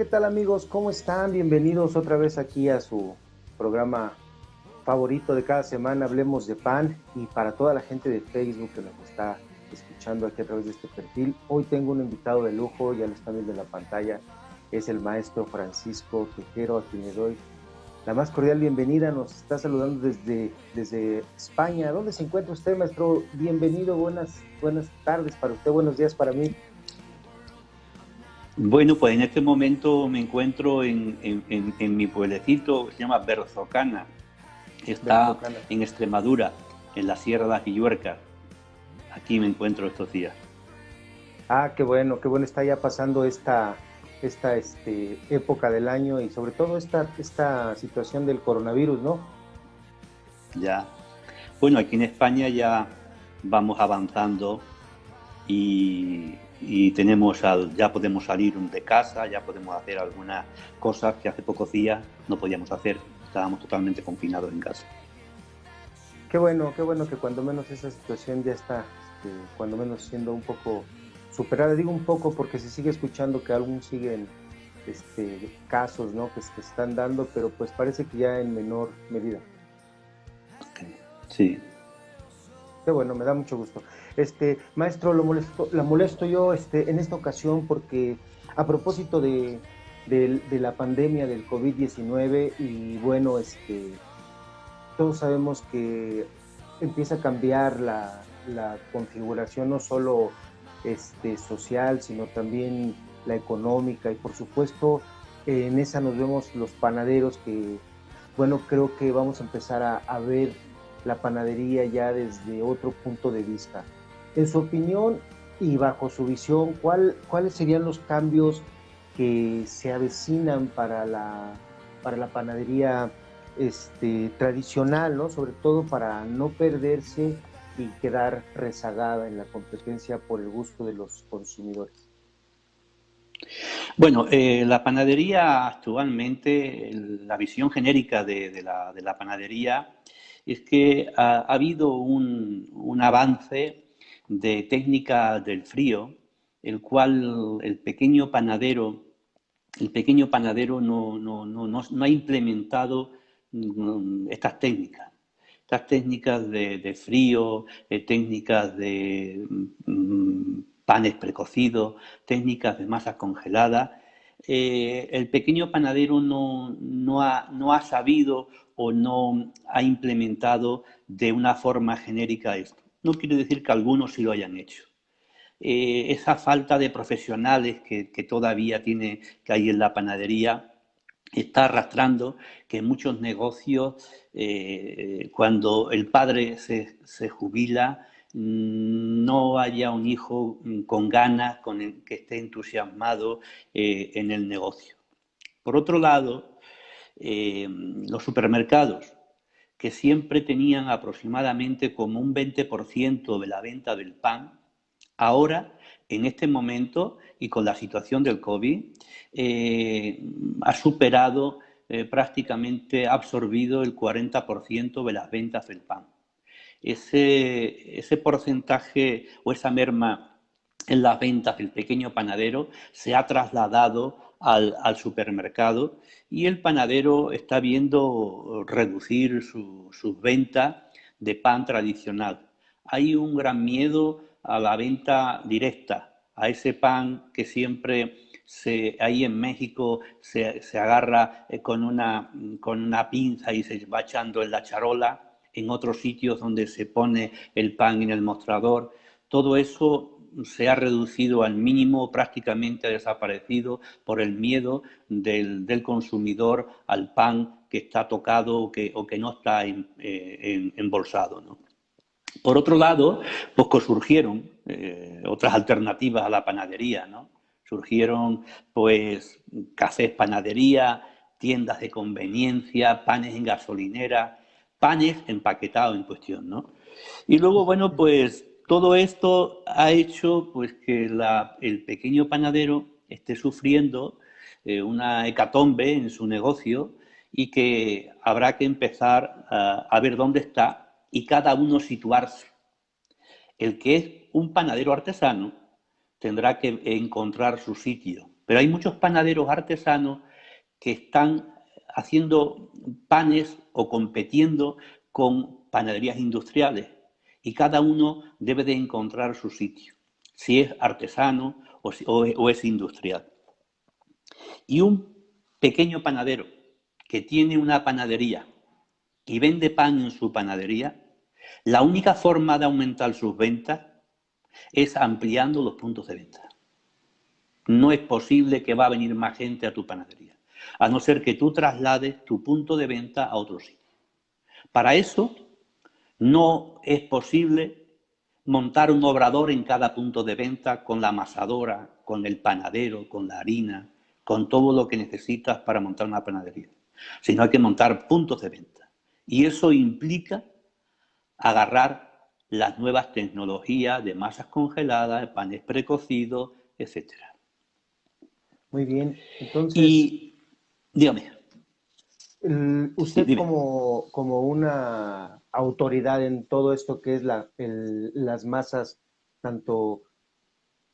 ¿qué tal amigos? ¿Cómo están? Bienvenidos otra vez aquí a su programa favorito de cada semana, Hablemos de Pan. Y para toda la gente de Facebook que nos está escuchando aquí a través de este perfil, hoy tengo un invitado de lujo, ya lo están viendo en la pantalla, es el maestro Francisco Tejero, a quien le doy la más cordial bienvenida. Nos está saludando desde España. ¿Dónde se encuentra usted, maestro? Bienvenido, buenas tardes para usted, buenos días para mí. Bueno, pues en este momento me encuentro en mi pueblecito que se llama Berzocana. Está Berzocana. en Extremadura, en la Sierra de Aguilluerca. Aquí me encuentro estos días. Ah, qué bueno está ya pasando esta época del año y sobre todo esta situación del coronavirus, ¿no? Ya. Bueno, aquí en España ya vamos avanzando y ya podemos salir de casa, ya podemos hacer algunas cosas que hace pocos días no podíamos hacer. Estábamos totalmente confinados en casa. Qué bueno que cuando menos esa situación ya está, cuando menos siendo un poco superada. Digo un poco porque se sigue escuchando que aún siguen casos, ¿no? Que se están dando, pero pues parece que ya en menor medida. Sí. Qué bueno, me da mucho gusto. Maestro, la molesto yo en esta ocasión porque a propósito de la pandemia del COVID-19 y bueno, todos sabemos que empieza a cambiar la configuración no solo social, sino también la económica y por supuesto en esa nos vemos los panaderos que, bueno, creo que vamos a empezar a ver la panadería ya desde otro punto de vista. En su opinión y bajo su visión, ¿cuáles serían los cambios que se avecinan para la panadería tradicional, ¿no? Sobre todo para no perderse y quedar rezagada en la competencia por el gusto de los consumidores? Bueno, la panadería actualmente, la visión genérica de la panadería es que ha habido un avance de técnica del frío, el cual el pequeño panadero no ha implementado estas técnicas. Estas técnicas de frío, técnicas de panes precocidos, técnicas de masa congelada. El pequeño panadero no ha sabido o no ha implementado de una forma genérica esto. No quiere decir que algunos sí lo hayan hecho. Esa falta de profesionales que todavía que hay en la panadería está arrastrando que muchos negocios, cuando el padre se jubila, no haya un hijo con ganas, que esté entusiasmado en el negocio. Por otro lado, los supermercados, que siempre tenían aproximadamente como un 20% de la venta del pan, ahora, en este momento y con la situación del COVID, ha superado, prácticamente ha absorbido el 40% de las ventas del pan. Ese porcentaje o esa merma en las ventas del pequeño panadero se ha trasladado al supermercado y el panadero está viendo reducir sus ventas de pan tradicional. Hay un gran miedo a la venta directa, a ese pan que siempre ahí en México se agarra con una pinza y se va echando en la charola, en otros sitios donde se pone el pan en el mostrador. Todo eso se ha reducido al mínimo, prácticamente ha desaparecido por el miedo del consumidor al pan que está tocado o que no está embolsado, ¿no? Por otro lado, pues surgieron otras alternativas a la panadería, ¿no? Surgieron pues cafés panadería, tiendas de conveniencia, panes en gasolinera, panes empaquetados en cuestión, ¿no? Y luego, bueno, pues todo esto ha hecho pues que el pequeño panadero esté sufriendo una hecatombe en su negocio y que habrá que empezar a ver dónde está y cada uno situarse. El que es un panadero artesano tendrá que encontrar su sitio Pero hay muchos panaderos artesanos que están haciendo panes o compitiendo con panaderías industriales y cada uno debe de encontrar su sitio, si es artesano o es industrial. Y un pequeño panadero que tiene una panadería y vende pan en su panadería, la única forma de aumentar sus ventas es ampliando los puntos de venta. No es posible que va a venir más gente a tu panadería, a no ser que tú traslades tu punto de venta a otro sitio. Para eso no es posible montar un obrador en cada punto de venta con la amasadora, con el panadero, con la harina, con todo lo que necesitas para montar una panadería, sino hay que montar puntos de venta. Y eso implica agarrar las nuevas tecnologías de masas congeladas, de panes precocidos, etcétera. Muy bien. Entonces, Y dígame, sí, usted dime. como una autoridad en todo esto que es las masas, tanto,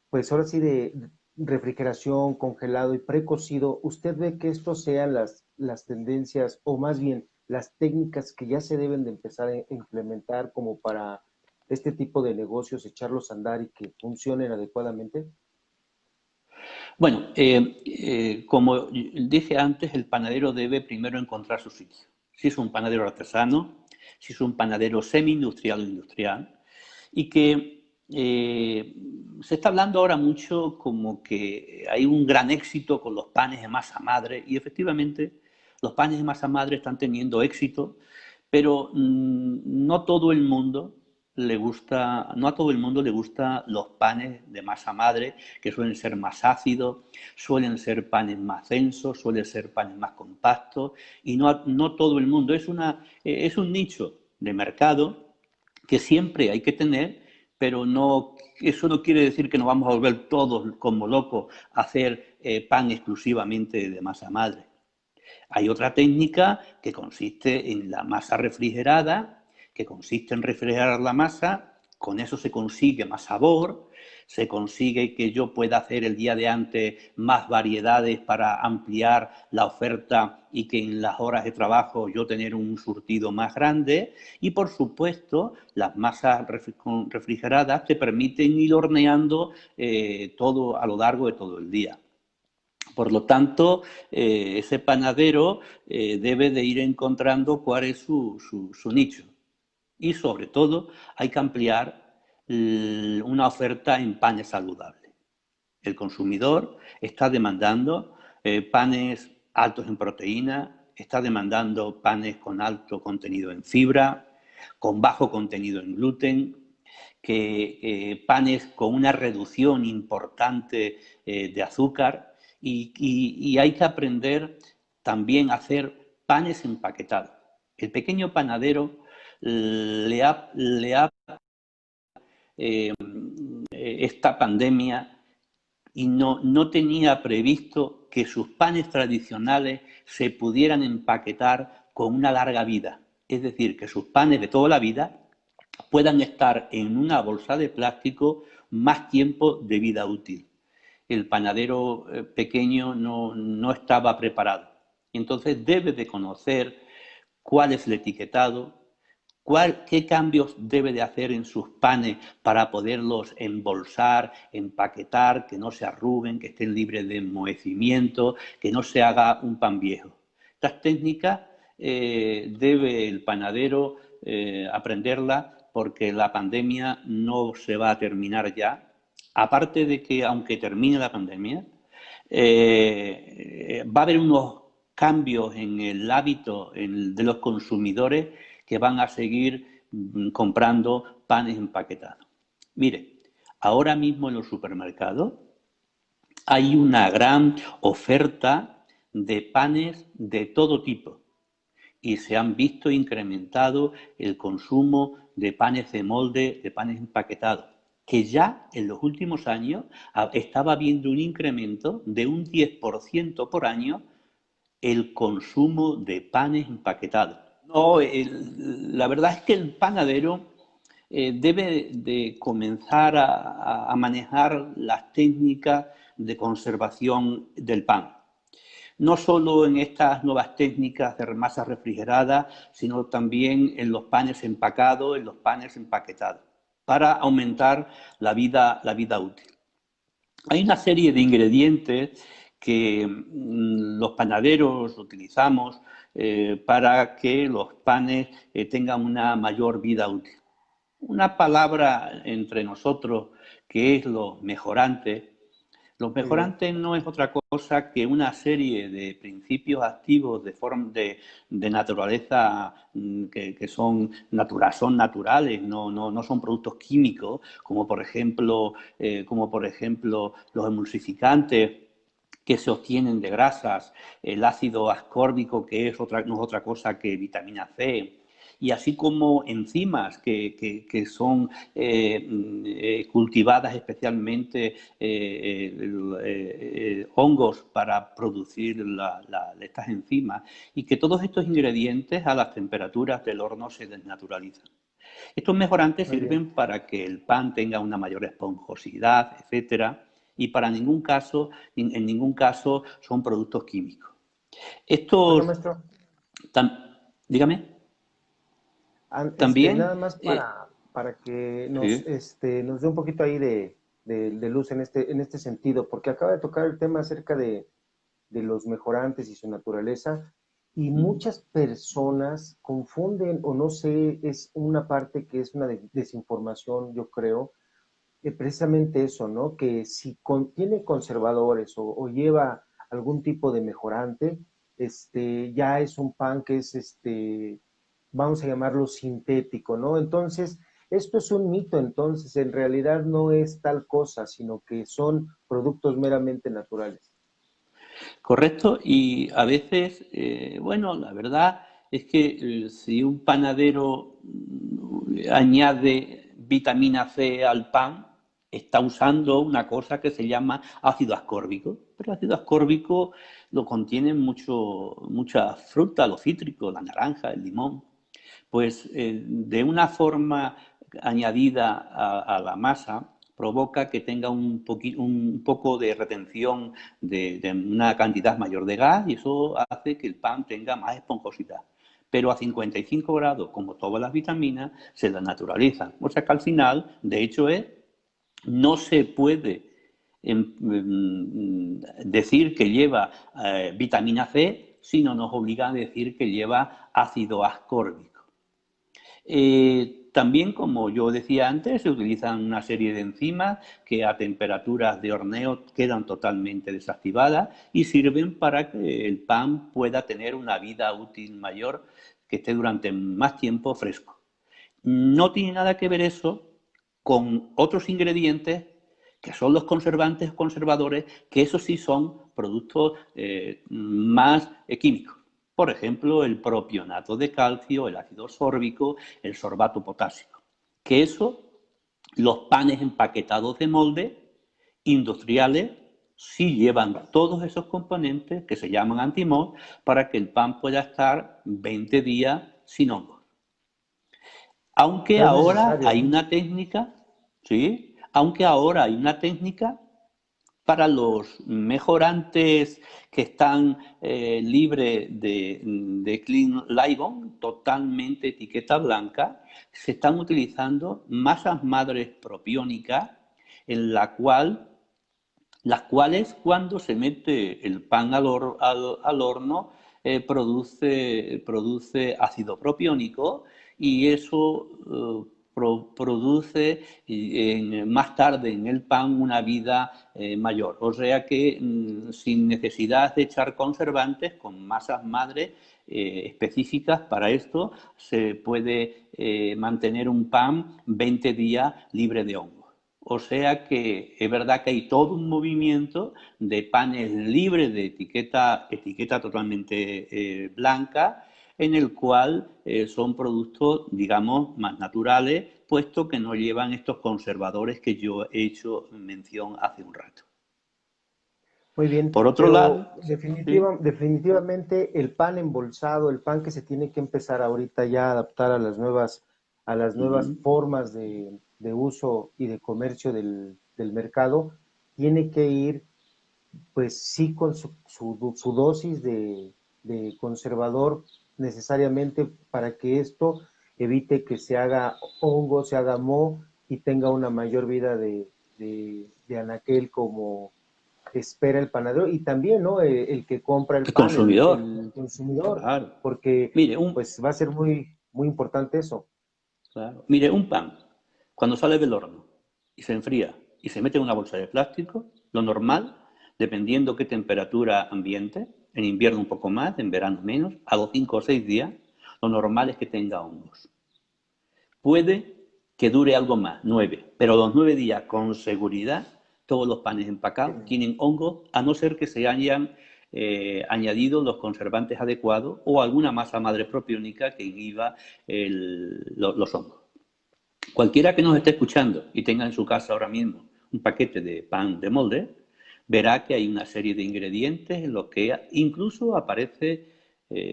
pues ahora sí de refrigeración, congelado y precocido, ¿usted ve que esto sean las tendencias o más bien las técnicas que ya se deben de empezar a implementar como para este tipo de negocios, echarlos a andar y que funcionen adecuadamente? Bueno, como dije antes, el panadero debe primero encontrar su sitio. Si es un panadero artesano, si es un panadero semi-industrial o industrial, y que se está hablando ahora mucho como que hay un gran éxito con los panes de masa madre, y efectivamente los panes de masa madre están teniendo éxito, pero no todo el mundo le gusta, no a todo el mundo le gustan los panes de masa madre, que suelen ser más ácidos, suelen ser panes más densos, suelen ser panes más compactos, y no todo el mundo. Es un nicho de mercado que siempre hay que tener, pero no, eso no quiere decir que nos vamos a volver todos como locos a hacer pan exclusivamente de masa madre. Hay otra técnica que consiste en la masa refrigerada, que consiste en refrigerar la masa, con eso se consigue más sabor, se consigue que yo pueda hacer el día de antes más variedades para ampliar la oferta y que en las horas de trabajo yo tener un surtido más grande. Y por supuesto, las masas refrigeradas te permiten ir horneando todo a lo largo de todo el día. Por lo tanto, ese panadero debe de ir encontrando cuál es su nicho. Y sobre todo hay que ampliar una oferta en panes saludables. El consumidor está demandando panes altos en proteína, está demandando panes con alto contenido en fibra, con bajo contenido en gluten, panes con una reducción importante de azúcar y hay que aprender también a hacer panes empaquetados. El pequeño panadero le ha esta pandemia y no tenía previsto que sus panes tradicionales se pudieran empaquetar con una larga vida. Es decir, que sus panes de toda la vida puedan estar en una bolsa de plástico más tiempo de vida útil. El panadero pequeño no estaba preparado. Entonces debe de conocer cuál es el etiquetado, qué cambios debe de hacer en sus panes para poderlos embolsar, empaquetar, que no se arruguen, que estén libres de enmohecimiento, que no se haga un pan viejo. Estas técnicas debe el panadero aprenderlas porque la pandemia no se va a terminar ya. Aparte de que aunque termine la pandemia, va a haber unos cambios en el hábito de los consumidores que van a seguir comprando panes empaquetados. Mire, ahora mismo en los supermercados hay una gran oferta de panes de todo tipo y se han visto incrementado el consumo de panes de molde, de panes empaquetados, que ya en los últimos años estaba habiendo un incremento de un 10% por año el consumo de panes empaquetados. No, la verdad es que el panadero debe de comenzar a manejar las técnicas de conservación del pan. No solo en estas nuevas técnicas de masa refrigerada, sino también en los panes empacados, en los panes empaquetados, para aumentar la vida útil. Hay una serie de ingredientes que los panaderos utilizamos para que los panes tengan una mayor vida útil. Una palabra entre nosotros que es los mejorantes. Los mejorantes no es otra cosa que una serie de principios activos de naturaleza que son naturales, no son productos químicos, como por ejemplo los emulsificantes que se obtienen de grasas, el ácido ascórbico, que no es otra cosa que vitamina C, y así como enzimas que son cultivadas especialmente hongos para producir estas enzimas, y que todos estos ingredientes a las temperaturas del horno se desnaturalizan. Estos mejorantes sirven para que el pan tenga una mayor esponjosidad, etcétera, y en ningún caso son productos químicos. Oiga, maestro. Dígame. También. Nada más para que nos dé un poquito ahí de luz en este sentido, porque acaba de tocar el tema acerca de los mejorantes y su naturaleza, y muchas personas confunden, o no sé, es una parte que es una desinformación, yo creo, precisamente eso, ¿no? Que si contiene conservadores o lleva algún tipo de mejorante, ya es un pan que es, vamos a llamarlo sintético, ¿no? Entonces, esto es un mito, entonces, en realidad no es tal cosa, sino que son productos meramente naturales. Correcto, y a veces, bueno, la verdad es que si un panadero añade vitamina C al pan, está usando una cosa que se llama ácido ascórbico. Pero el ácido ascórbico lo contienen mucha fruta, los cítricos, la naranja, el limón. Pues de una forma añadida a la masa, provoca que tenga un poco de retención de una cantidad mayor de gas, y eso hace que el pan tenga más esponjosidad. Pero a 55 grados, como todas las vitaminas, se naturalizan. O sea que al final, de hecho, no se puede decir que lleva vitamina C, sino nos obliga a decir que lleva ácido ascórbico. También, como yo decía antes, se utilizan una serie de enzimas que a temperaturas de horneo quedan totalmente desactivadas y sirven para que el pan pueda tener una vida útil mayor, que esté durante más tiempo fresco. No tiene nada que ver eso con otros ingredientes que son los conservantes o conservadores, que esos sí son productos más químicos. Por ejemplo, el propionato de calcio, el ácido sórbico, el sorbato potásico. Que eso, los panes empaquetados de molde, industriales, sí llevan todos esos componentes que se llaman antimol para que el pan pueda estar 20 días sin hongos. Aunque ahora hay una técnica, ¿sí? Aunque ahora hay una técnica para los mejorantes que están libres de Clean Label, totalmente etiqueta blanca, se están utilizando masas madres propiónicas en las cuales cuando se mete el pan al horno produce ácido propiónico, y eso produce más tarde en el pan una vida mayor. O sea que sin necesidad de echar conservantes, con masas madre específicas para esto, se puede mantener un pan 20 días libre de hongos. O sea que es verdad que hay todo un movimiento de panes libres de etiqueta totalmente blanca, en el cual son productos, digamos, más naturales, puesto que no llevan estos conservadores que yo he hecho mención hace un rato. Muy bien, por otro pero lado, ¿sí? definitivamente el pan embolsado, el pan que se tiene que empezar ahorita ya a adaptar a las nuevas formas de uso y de comercio del mercado, tiene que ir pues sí con su dosis de conservador necesariamente para que esto evite que se haga hongo, se haga moho y tenga una mayor vida de anaquel como espera el panadero y también, ¿no? El que compra el El pan, consumidor, el consumidor, claro. porque Mire, pues va a ser muy, muy importante eso. claro. Mire, un pan, cuando sale del horno y se enfría y se mete en una bolsa de plástico, lo normal, dependiendo qué temperatura ambiente, en invierno un poco más, en verano menos, a los 5 o 6 días, lo normal es que tenga hongos. Puede que dure algo más, 9, pero los 9 días con seguridad, todos los panes empacados tienen hongos, a no ser que se hayan añadido los conservantes adecuados o alguna masa madre propiónica que inhiba los hongos. Cualquiera que nos esté escuchando y tenga en su casa ahora mismo un paquete de pan de molde, verá que hay una serie de ingredientes en los que incluso aparece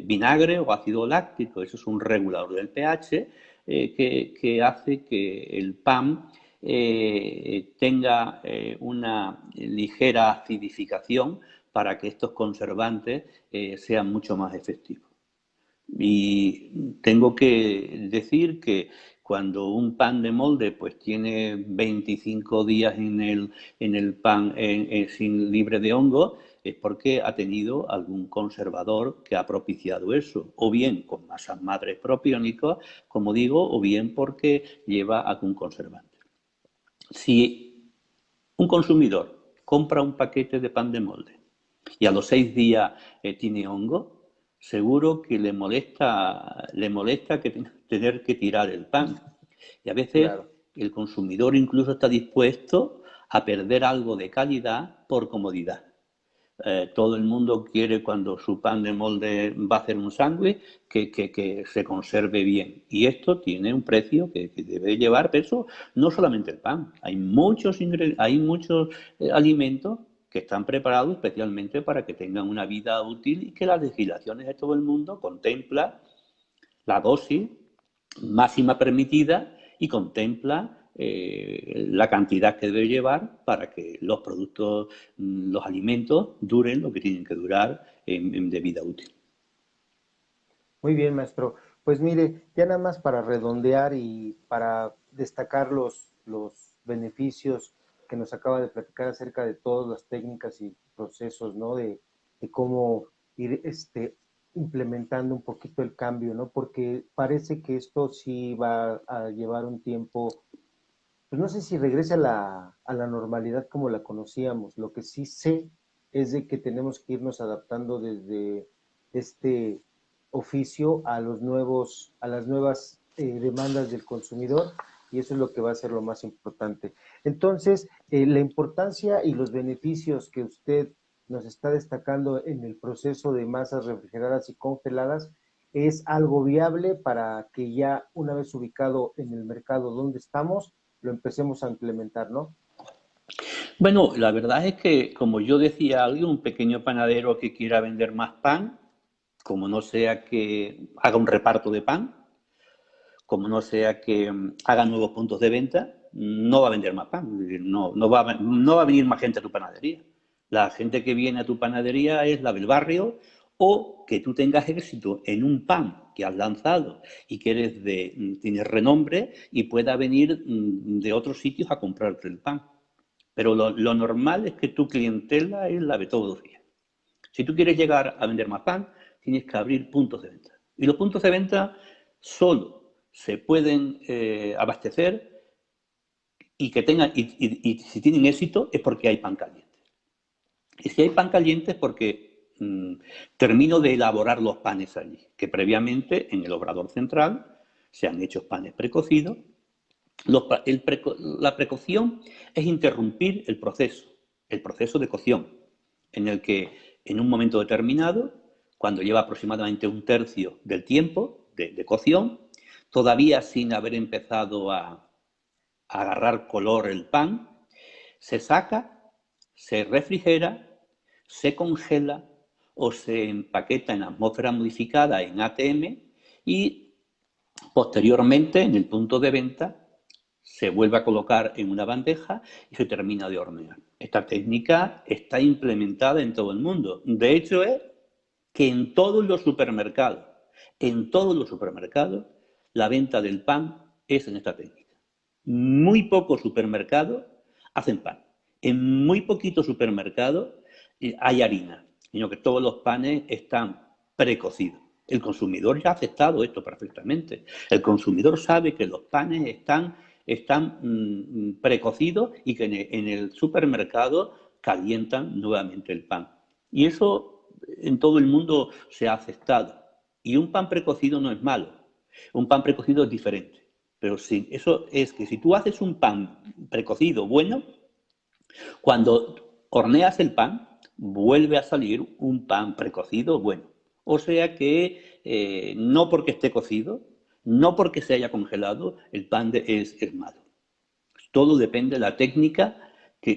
vinagre o ácido láctico. Eso es un regulador del pH que hace que el pan tenga una ligera acidificación para que estos conservantes sean mucho más efectivos. Y tengo que decir que cuando un pan de molde pues tiene 25 días en el pan sin libre de hongo, es porque ha tenido algún conservador que ha propiciado eso, o bien con masas madres propiónicas, como digo, o bien porque lleva algún conservante. Si un consumidor compra un paquete de pan de molde y a los 6 días tiene hongo, seguro que le molesta que tener que tirar el pan. Y a veces Claro. el consumidor incluso está dispuesto a perder algo de calidad por comodidad. Todo el mundo quiere cuando su pan de molde va a hacer un sándwich que se conserve bien. Y esto tiene un precio que debe llevar peso, no solamente el pan. Hay muchos alimentos que están preparados especialmente para que tengan una vida útil y que las legislaciones de todo el mundo contempla la dosis máxima permitida y contempla la cantidad que debe llevar para que los productos, los alimentos, duren lo que tienen que durar de vida útil. Muy bien, maestro. Pues mire, ya nada más para redondear y para destacar los beneficios que nos acaba de platicar acerca de todas las técnicas y procesos, ¿no? De cómo ir implementando un poquito el cambio, ¿no? Porque parece que esto sí va a llevar un tiempo, pues no sé si regrese a la normalidad como la conocíamos. Lo que sí sé es de que tenemos que irnos adaptando desde este oficio a los nuevos, a las nuevas demandas del consumidor y eso es lo que va a ser lo más importante. Entonces, la importancia y los beneficios que usted nos está destacando en el proceso de masas refrigeradas y congeladas es algo viable para que ya una vez ubicado en el mercado donde estamos, lo empecemos a implementar, ¿no? Bueno, la verdad es que, como yo decía, alguien, un pequeño panadero que quiera vender más pan, como no sea que haga un reparto de pan, como no sea que haga nuevos puntos de venta, no va a vender más pan, no va a venir más gente a tu panadería. La gente que viene a tu panadería es la del barrio o que tú tengas éxito en un pan que has lanzado y que tienes renombre y pueda venir de otros sitios a comprarte el pan. Pero lo normal es que tu clientela es la de todos los días. Si tú quieres llegar a vender más pan, tienes que abrir puntos de venta. Y los puntos de venta solo se pueden abastecer y si tienen éxito es porque hay pan caliente. Y si hay pan caliente es porque termino de elaborar los panes allí, que previamente en el obrador central se han hecho panes precocidos. La precocción es interrumpir el proceso de cocción, en el que en un momento determinado, cuando lleva aproximadamente un tercio del tiempo de cocción, todavía sin haber empezado a agarrar color el pan, se saca, se refrigera, se congela o se empaqueta en atmósfera modificada en ATM y posteriormente en el punto de venta se vuelve a colocar en una bandeja y se termina de hornear. Esta técnica está implementada en todo el mundo. De hecho, es que en todos los supermercados, la venta del pan es en esta técnica. Muy pocos supermercados hacen pan. En muy poquitos supermercados hay harina, sino que todos los panes están precocidos. El consumidor ya ha aceptado esto perfectamente. El consumidor sabe que los panes están precocidos y que en el supermercado calientan nuevamente el pan. Y eso en todo el mundo se ha aceptado. Y un pan precocido no es malo. Un pan precocido es diferente. Pero sí, eso es que si tú haces un pan precocido bueno, cuando horneas el pan, vuelve a salir un pan precocido bueno. O sea que no porque esté cocido, no porque se haya congelado, el pan es malo. Todo depende de la técnica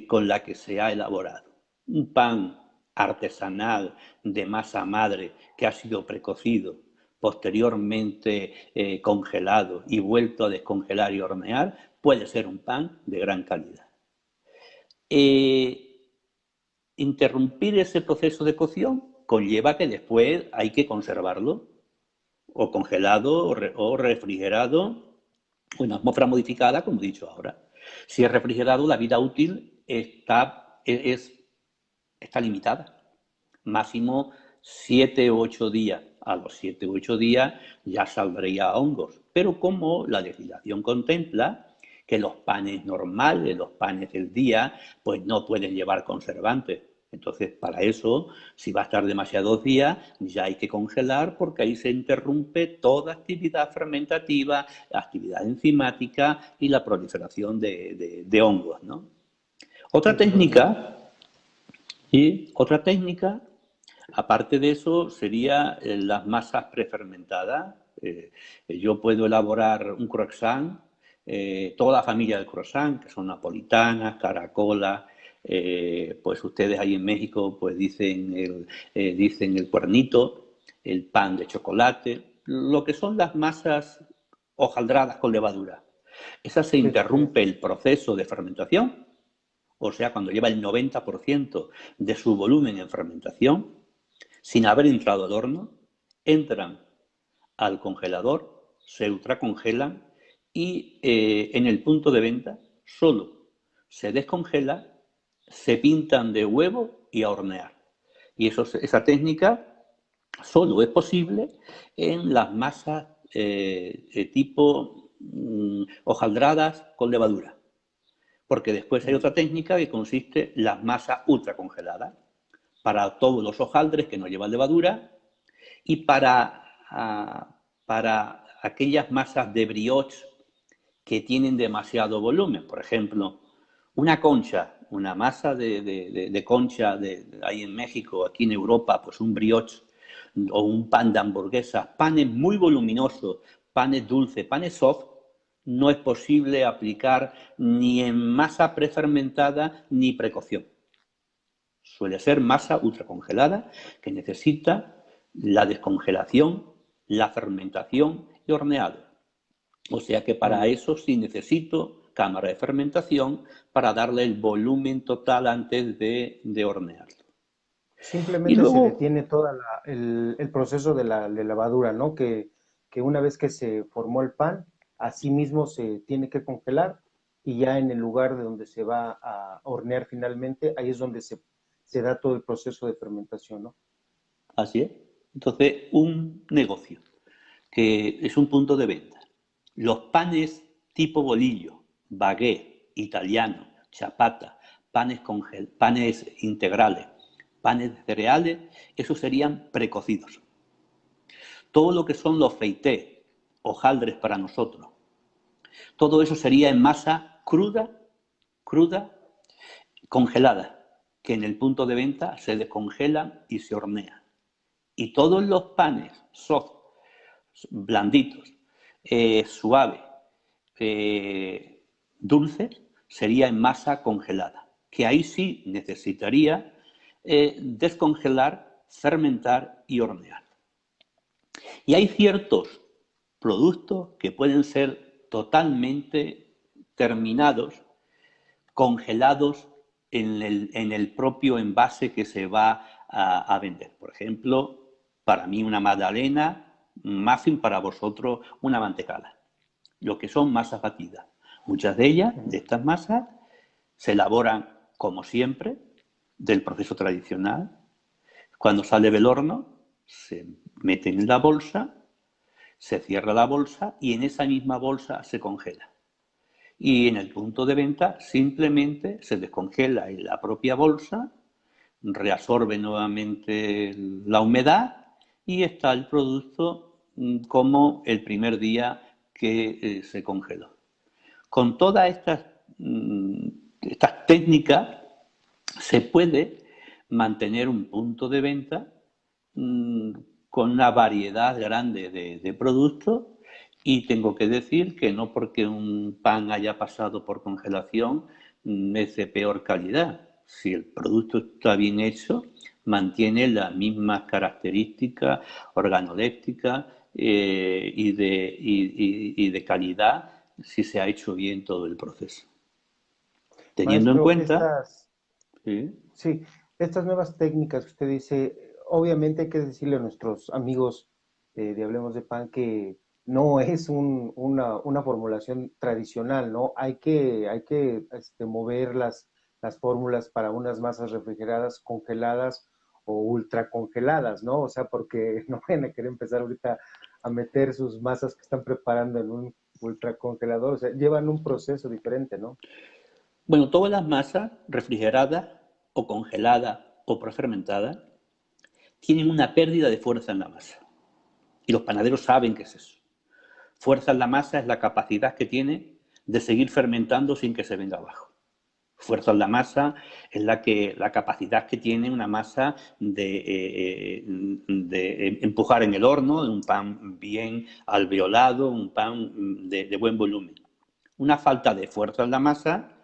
con la que se ha elaborado. Un pan artesanal de masa madre que ha sido precocido, posteriormente congelado y vuelto a descongelar y hornear, puede ser un pan de gran calidad. Interrumpir ese proceso de cocción conlleva que después hay que conservarlo, o congelado, o refrigerado, o en atmósfera modificada, como he dicho ahora. Si es refrigerado, la vida útil está limitada. Máximo 7 u 8 días. A los 7 u 8 días ya saldría hongos. Pero como la legislación contempla que los panes normales, los panes del día, pues no pueden llevar conservantes. Entonces, para eso, si va a estar demasiados días, ya hay que congelar porque ahí se interrumpe toda actividad fermentativa, actividad enzimática y la proliferación de hongos, ¿no? Otra técnica, aparte de eso, sería las masas prefermentadas. Yo puedo elaborar un croissant, toda la familia del croissant, que son napolitanas, caracolas, pues ustedes ahí en México pues dicen el cuernito, el pan de chocolate, lo que son las masas hojaldradas con levadura. Esa se interrumpe el proceso de fermentación, o sea, cuando lleva el 90% de su volumen en fermentación, sin haber entrado al horno, entran al congelador, se ultracongelan y en el punto de venta solo se descongela, se pintan de huevo y a hornear. Y esa técnica solo es posible en las masas tipo hojaldradas con levadura. Porque después hay otra técnica que consiste en las masas ultracongeladas para todos los hojaldres que no llevan levadura y para aquellas masas de brioche que tienen demasiado volumen. Por ejemplo, una concha, una masa de concha ahí en México, aquí en Europa, pues un brioche o un pan de hamburguesa, panes muy voluminosos, panes dulces, panes soft, no es posible aplicar ni en masa prefermentada ni precocción. Suele ser masa ultracongelada que necesita la descongelación, la fermentación y horneado. O sea que para eso sí necesito cámara de fermentación para darle el volumen total antes de hornearlo. Y Simplemente se luego, detiene todo el proceso de la levadura, ¿no? Que una vez que se formó el pan, así mismo se tiene que congelar y ya en el lugar de donde se va a hornear finalmente, ahí es donde se da todo el proceso de fermentación, ¿no? así es. Entonces, un negocio que es un punto de venta. Los panes tipo bolillo, baguette, italiano, chapata, panes integrales, panes de cereales, esos serían precocidos. Todo lo que son los feuilletés, hojaldres para nosotros, todo eso sería en masa cruda, congelada, que en el punto de venta se descongelan y se hornean. Y todos los panes soft, blanditos, suaves, dulces, sería en masa congelada, que ahí sí necesitaría descongelar, fermentar y hornear. Y hay ciertos productos que pueden ser totalmente terminados, congelados en el propio envase que se va a vender. Por ejemplo, para mí una magdalena, un muffin, para vosotros una mantecada. Lo que son masas batidas. Muchas de ellas, de estas masas, se elaboran, como siempre, del proceso tradicional. Cuando sale del horno, se mete en la bolsa, se cierra la bolsa y en esa misma bolsa se congela. Y en el punto de venta simplemente se descongela en la propia bolsa, reabsorbe nuevamente la humedad y está el producto como el primer día que se congeló. Con todas estas técnicas se puede mantener un punto de venta con una variedad grande de productos, y tengo que decir que no porque un pan haya pasado por congelación es de peor calidad. Si el producto está bien hecho, mantiene las mismas características organolépticas y de calidad si se ha hecho bien todo el proceso. Teniendo en Maestro, cuenta... ¿sí? sí, estas nuevas técnicas que usted dice, obviamente hay que decirle a nuestros amigos de Hablemos de Pan que no es una formulación tradicional, ¿no? Hay que mover las fórmulas para unas masas refrigeradas, congeladas o ultra congeladas, ¿no? O sea, porque no van a querer empezar ahorita a meter sus masas que están preparando en un ultra congelador, o sea, llevan un proceso diferente, ¿no? Bueno, todas las masas refrigeradas o congeladas o prefermentadas tienen una pérdida de fuerza en la masa. Y los panaderos saben qué es eso. Fuerza en la masa es la capacidad que tiene de seguir fermentando sin que se venga abajo. Fuerza en la masa es la capacidad que tiene una masa de empujar en el horno un pan bien alveolado, un pan de buen volumen. Una falta de fuerza en la masa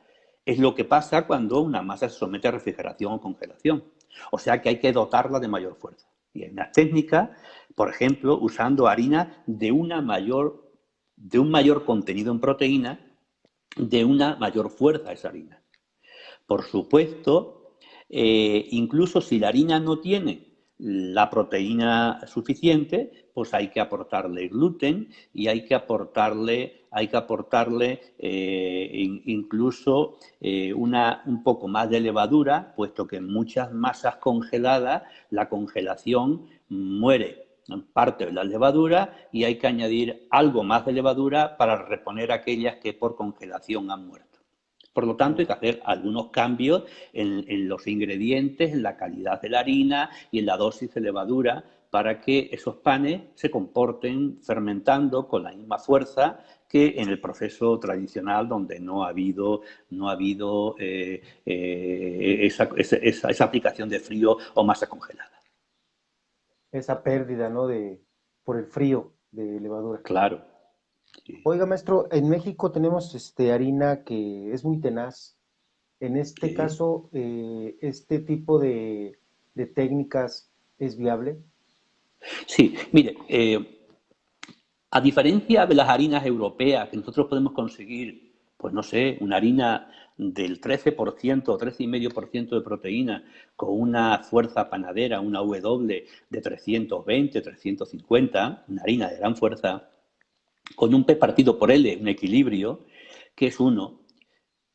es lo que pasa cuando una masa se somete a refrigeración o congelación. O sea que hay que dotarla de mayor fuerza. Y hay unas técnicas, por ejemplo, usando harina de un mayor contenido en proteína, de una mayor fuerza esa harina. Por supuesto, incluso si la harina no tiene la proteína suficiente, pues hay que aportarle gluten y hay que aportarle incluso un poco más de levadura, puesto que en muchas masas congeladas la congelación muere parte de la levadura y hay que añadir algo más de levadura para reponer aquellas que por congelación han muerto. Por lo tanto, hay que hacer algunos cambios en los ingredientes, en la calidad de la harina y en la dosis de levadura para que esos panes se comporten fermentando con la misma fuerza que en el proceso tradicional, donde no ha habido esa aplicación de frío o masa congelada. Esa pérdida, ¿no? Por el frío de levadura. Claro. Sí. Oiga, maestro, en México tenemos harina que es muy tenaz. En este Sí. caso, este tipo de técnicas es viable. Sí, mire, a diferencia de las harinas europeas que nosotros podemos conseguir, pues no sé, una harina del 13% o 13,5% de proteína con una fuerza panadera, una W de 320, 350, una harina de gran fuerza, con un P partido por L, un equilibrio, que es uno.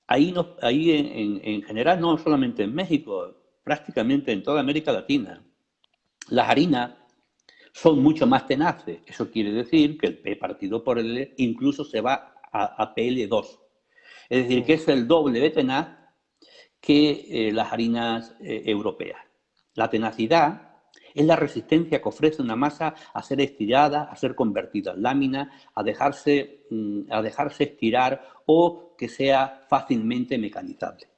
Ahí, no, ahí en general, no solamente en México, prácticamente en toda América Latina, las harinas son mucho más tenaces. Eso quiere decir que el P partido por L incluso se va a PL2. Es decir, que es el doble de tenaz que las harinas europeas. La tenacidad es la resistencia que ofrece una masa a ser estirada, a ser convertida en lámina, a dejarse estirar o que sea fácilmente mecanizable.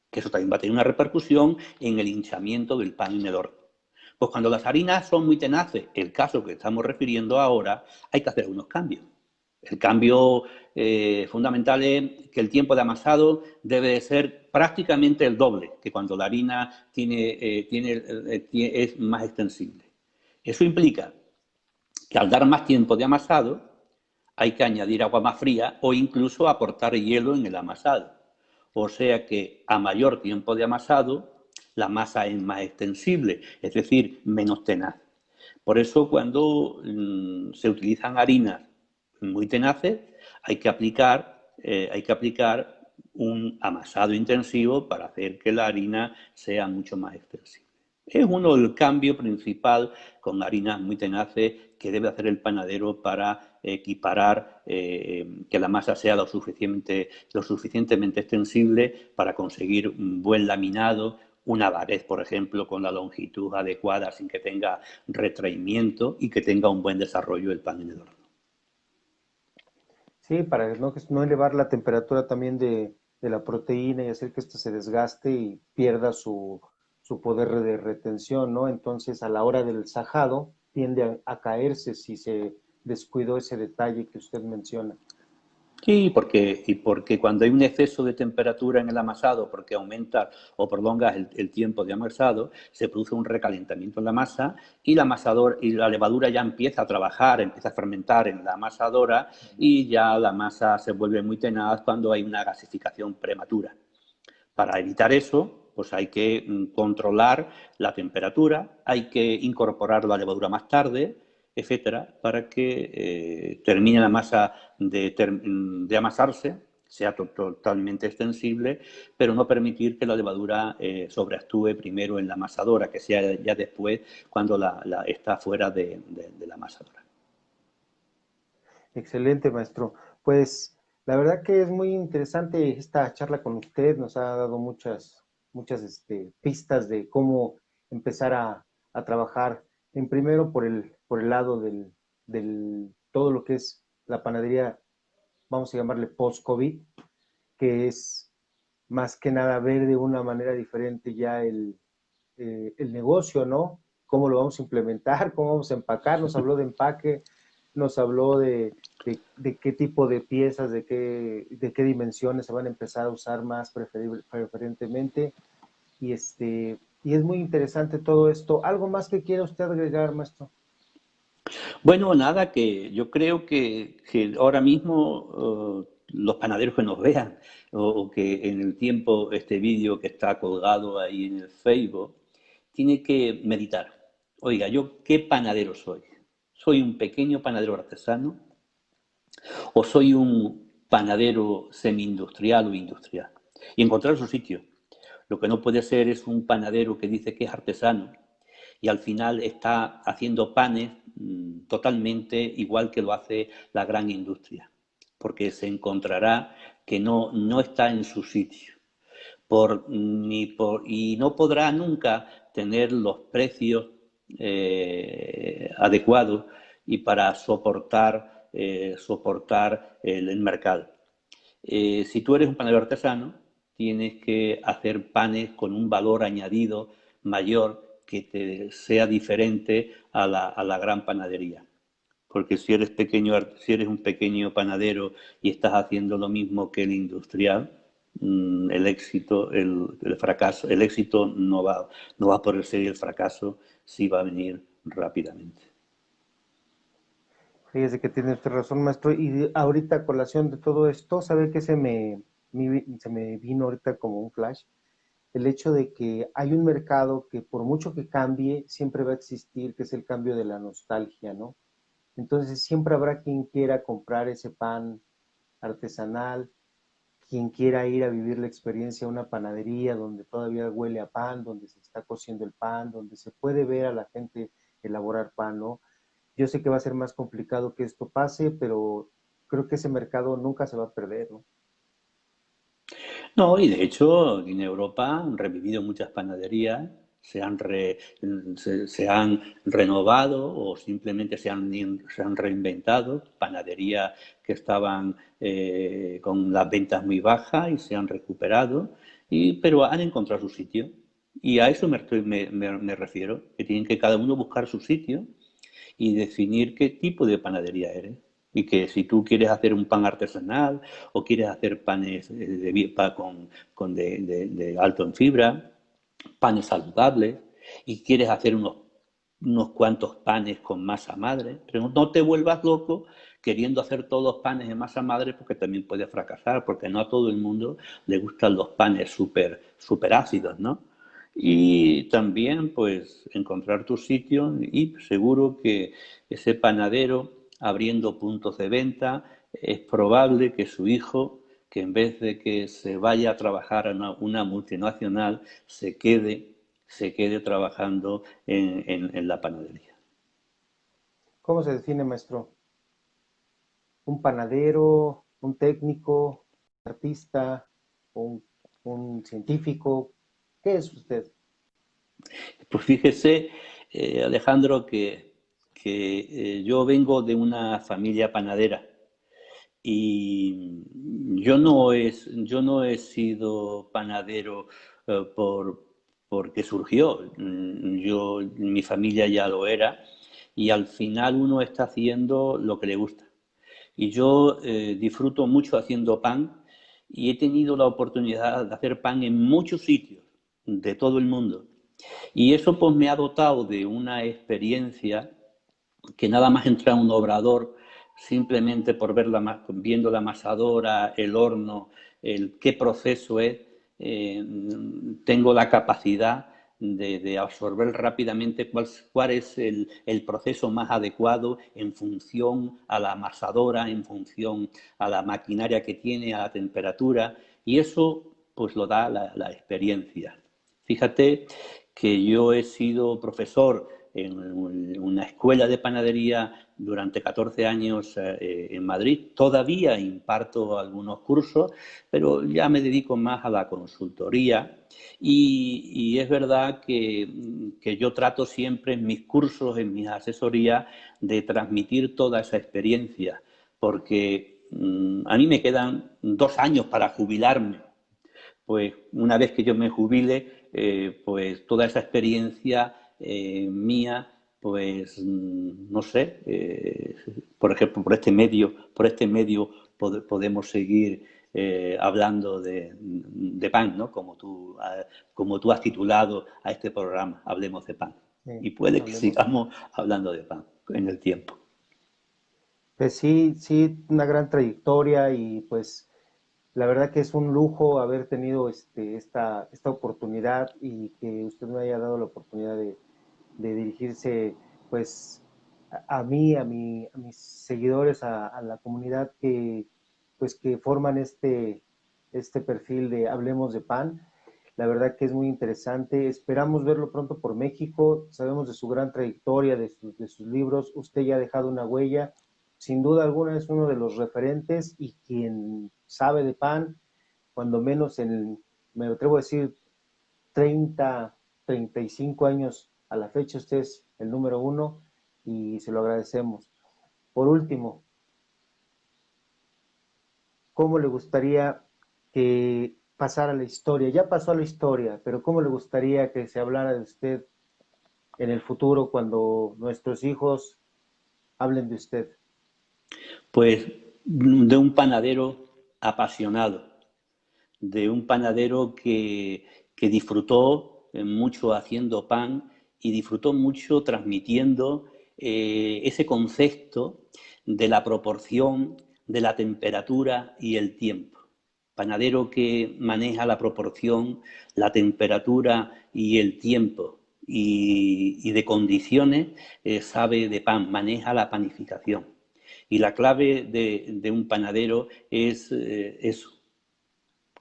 Que eso también va a tener una repercusión en el hinchamiento del pan en el horno. Pues cuando las harinas son muy tenaces, el caso que estamos refiriendo ahora, hay que hacer unos cambios. El cambio fundamental es que el tiempo de amasado debe de ser prácticamente el doble que cuando la harina es más extensible. Eso implica que al dar más tiempo de amasado hay que añadir agua más fría o incluso aportar hielo en el amasado. O sea que a mayor tiempo de amasado, la masa es más extensible, es decir, menos tenaz. Por eso cuando se utilizan harinas muy tenaces, hay que aplicar un amasado intensivo para hacer que la harina sea mucho más extensible. Es uno del cambio principal con harinas muy tenaces que debe hacer el panadero para equiparar que la masa sea lo suficientemente extensible para conseguir un buen laminado, una baguette, por ejemplo, con la longitud adecuada sin que tenga retraimiento y que tenga un buen desarrollo el pan en el horno. Sí, para no elevar la temperatura también de la proteína y hacer que ésta se desgaste y pierda su poder de retención, ¿no? Entonces, a la hora del sajado, tiende a caerse si se descuidó ese detalle que usted menciona. Sí, porque cuando hay un exceso de temperatura en el amasado, porque aumenta o prolonga el tiempo de amasado, se produce un recalentamiento en la masa y la levadura ya empieza a trabajar, empieza a fermentar en la amasadora y ya la masa se vuelve muy tenaz cuando hay una gasificación prematura. Para evitar eso, pues hay que controlar la temperatura, hay que incorporar la levadura más tarde, etcétera, para que termine la masa de amasarse, sea totalmente extensible, pero no permitir que la levadura sobreactúe primero en la amasadora, que sea ya después cuando está fuera de la amasadora. Excelente, maestro. Pues la verdad que es muy interesante esta charla con usted. Nos ha dado muchas pistas de cómo empezar a trabajar en primero por el lado del todo lo que es la panadería, vamos a llamarle post-COVID, que es más que nada ver de una manera diferente ya el negocio, ¿no? ¿Cómo lo vamos a implementar? ¿Cómo vamos a empacar? Nos habló de empaque, nos habló de qué tipo de piezas, de qué dimensiones se van a empezar a usar más preferentemente. Y es muy interesante todo esto. ¿Algo más que quiera usted agregar, maestro? Bueno, nada, que yo creo que ahora mismo los panaderos que nos vean o que en el tiempo este vídeo que está colgado ahí en el Facebook, tiene que meditar. Oiga, ¿yo qué panadero soy? ¿Soy un pequeño panadero artesano o soy un panadero semi-industrial o industrial? Y encontrar su sitio. Lo que no puede ser es un panadero que dice que es artesano y al final está haciendo panes totalmente igual que lo hace la gran industria, porque se encontrará que no está en su sitio y no podrá nunca tener los precios adecuados y para soportar el mercado. Si tú eres un panadero artesano, tienes que hacer panes con un valor añadido mayor que te sea diferente a la gran panadería. Porque si eres un pequeño panadero y estás haciendo lo mismo que el industrial, el fracaso, el éxito no va a poder ser y el fracaso sí va a venir rápidamente. Fíjese que tiene usted razón, maestro. Y ahorita, a colación de todo esto, ¿sabe qué se me vino ahorita como un flash? El hecho de que hay un mercado que por mucho que cambie, siempre va a existir, que es el cambio de la nostalgia, ¿no? Entonces siempre habrá quien quiera comprar ese pan artesanal, quien quiera ir a vivir la experiencia a una panadería donde todavía huele a pan, donde se está cociendo el pan, donde se puede ver a la gente elaborar pan, ¿no? Yo sé que va a ser más complicado que esto pase, pero creo que ese mercado nunca se va a perder, ¿no? No, y de hecho en Europa han revivido muchas panaderías, se han renovado o simplemente se han reinventado, panaderías que estaban con las ventas muy bajas y se han recuperado, pero han encontrado su sitio. Y a eso me refiero, que tienen que cada uno buscar su sitio y definir qué tipo de panadería eres. Y que si tú quieres hacer un pan artesanal o quieres hacer panes de alto en fibra, panes saludables, y quieres hacer unos cuantos panes con masa madre, pero no te vuelvas loco queriendo hacer todos los panes de masa madre, porque también puede fracasar, porque no a todo el mundo le gustan los panes súper ácidos, ¿no? Y también, pues, encontrar tu sitio y seguro que ese panadero abriendo puntos de venta, es probable que su hijo, que en vez de que se vaya a trabajar a una multinacional, se quede trabajando en la panadería. ¿Cómo se define, maestro? ¿Un panadero, un técnico, un artista, un, un científico? ¿Qué es usted? Pues fíjese, Alejandro, que yo vengo de una familia panadera y yo no he sido panadero porque surgió. Mi familia ya lo era y al final uno está haciendo lo que le gusta. Y yo disfruto mucho haciendo pan y he tenido la oportunidad de hacer pan en muchos sitios de todo el mundo. Y eso pues me ha dotado de una experiencia que nada más entrar a un obrador, simplemente por ver viendo la amasadora, el horno, qué proceso es, eh, tengo la capacidad de absorber rápidamente cuál es el proceso más adecuado en función a la amasadora, en función a la maquinaria que tiene, a la temperatura, y eso pues lo da la experiencia. Fíjate que yo he sido profesor en una escuela de panadería durante 14 años en Madrid. Todavía imparto algunos cursos, pero ya me dedico más a la consultoría. Y es verdad que yo trato siempre en mis cursos, en mis asesorías, de transmitir toda esa experiencia, porque a mí me quedan 2 años para jubilarme. Pues una vez que yo me jubile, pues toda esa experiencia mía, pues no sé, por ejemplo, por este medio podemos seguir hablando de pan, ¿no? Como tú has titulado a este programa, Hablemos de pan. Sí, Y puede que hablemos de pan. sigamos hablando de pan en el tiempo. Pues sí, sí, una gran trayectoria y pues la verdad que es un lujo haber tenido esta oportunidad y que usted me haya dado la oportunidad de dirigirse pues a mí, a mis seguidores, a la comunidad que pues que forman este perfil de Hablemos de Pan. La verdad que es muy interesante. Esperamos verlo pronto por México. Sabemos de su gran trayectoria, de sus libros. Usted ya ha dejado una huella. Sin duda alguna es uno de los referentes y quien sabe de pan, cuando menos me atrevo a decir, 35 años a la fecha, usted es el número uno y se lo agradecemos. Por último, ¿cómo le gustaría que pasara la historia? Ya pasó a la historia, pero ¿cómo le gustaría que se hablara de usted en el futuro cuando nuestros hijos hablen de usted? Pues de un panadero apasionado, de un panadero que disfrutó mucho haciendo pan y disfrutó mucho transmitiendo ese concepto de la proporción de la temperatura y el tiempo. Panadero que maneja la proporción, la temperatura y el tiempo y de condiciones, sabe de pan, maneja la panificación. Y la clave de un panadero es eso,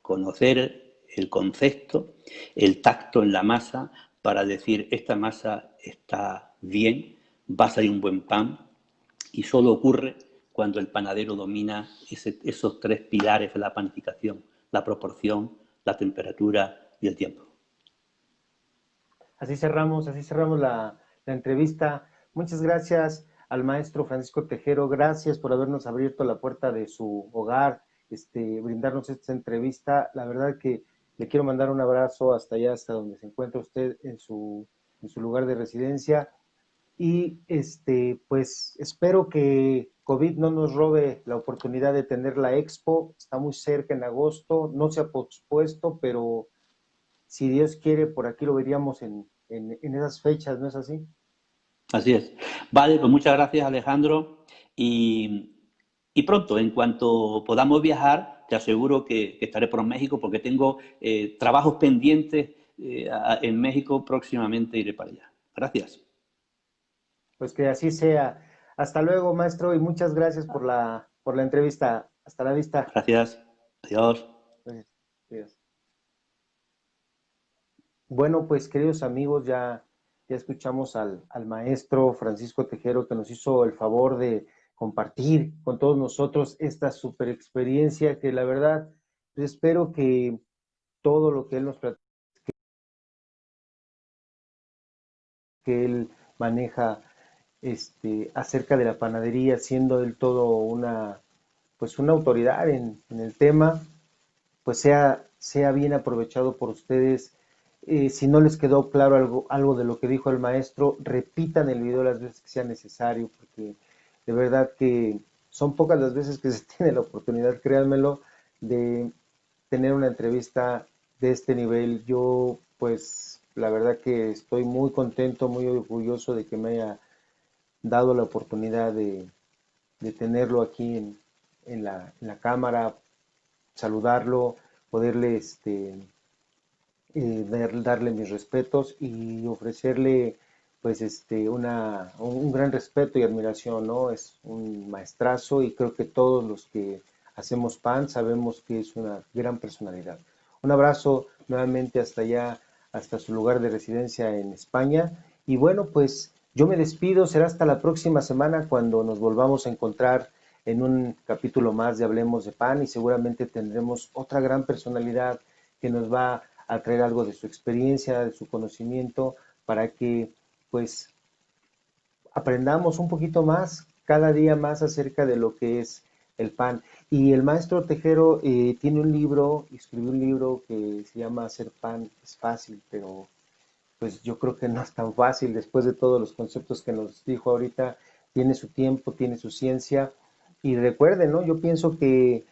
conocer el concepto, el tacto en la masa para decir esta masa está bien, va a salir un buen pan y solo ocurre cuando el panadero domina esos tres pilares de la panificación, la proporción, la temperatura y el tiempo. Así cerramos la entrevista. Muchas gracias al maestro Francisco Tejero. Gracias por habernos abierto la puerta de su hogar, brindarnos esta entrevista. La verdad que le quiero mandar un abrazo hasta allá, hasta donde se encuentra usted en su lugar de residencia. Y pues espero que COVID no nos robe la oportunidad de tener la expo. Está muy cerca en agosto, no se ha pospuesto, pero si Dios quiere, por aquí lo veríamos en esas fechas, ¿no es así? Así es. Vale, pues muchas gracias Alejandro y Y pronto, en cuanto podamos viajar, te aseguro que estaré por México porque tengo trabajos pendientes en México. Próximamente iré para allá. Gracias. Pues que así sea. Hasta luego, maestro, y muchas gracias por la entrevista. Hasta la vista. Gracias. Adiós. Gracias. Adiós. Bueno, pues queridos amigos, ya escuchamos al maestro Francisco Tejero que nos hizo el favor de compartir con todos nosotros esta super experiencia que la verdad espero que todo lo que él nos platica, que él maneja acerca de la panadería, siendo él todo pues una autoridad en el tema, pues sea bien aprovechado por ustedes. Si no les quedó claro algo de lo que dijo el maestro, repitan el video las veces que sea necesario, porque de verdad que son pocas las veces que se tiene la oportunidad, créanmelo, de tener una entrevista de este nivel. Yo, pues, la verdad que estoy muy contento, muy orgulloso de que me haya dado la oportunidad de tenerlo aquí en la cámara, saludarlo, poderle darle mis respetos y ofrecerle pues un gran respeto y admiración, ¿no? Es un maestrazo y creo que todos los que hacemos pan sabemos que es una gran personalidad. Un abrazo nuevamente hasta allá, hasta su lugar de residencia en España. Y bueno, pues yo me despido, será hasta la próxima semana cuando nos volvamos a encontrar en un capítulo más de Hablemos de Pan y seguramente tendremos otra gran personalidad que nos va a traer algo de su experiencia, de su conocimiento, para que pues aprendamos un poquito más, cada día más acerca de lo que es el pan. Y el maestro Tejero tiene un libro, escribió un libro que se llama Hacer pan es fácil, pero pues yo creo que no es tan fácil después de todos los conceptos que nos dijo ahorita. Tiene su tiempo, tiene su ciencia. Y recuerden, ¿no? Yo pienso que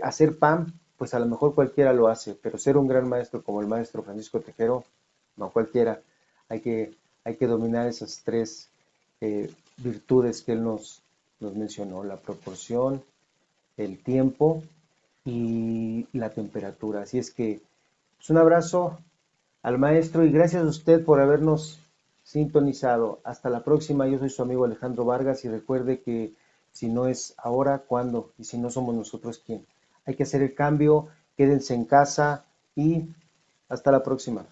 hacer pan, pues a lo mejor cualquiera lo hace, pero ser un gran maestro como el maestro Francisco Tejero, no cualquiera. Hay que, hay que dominar esas tres virtudes que él nos mencionó, la proporción, el tiempo y la temperatura. Así es que, pues un abrazo al maestro y gracias a usted por habernos sintonizado. Hasta la próxima, yo soy su amigo Alejandro Vargas y recuerde que si no es ahora, ¿cuándo? Y si no somos nosotros, ¿quién? Hay que hacer el cambio, quédense en casa y hasta la próxima.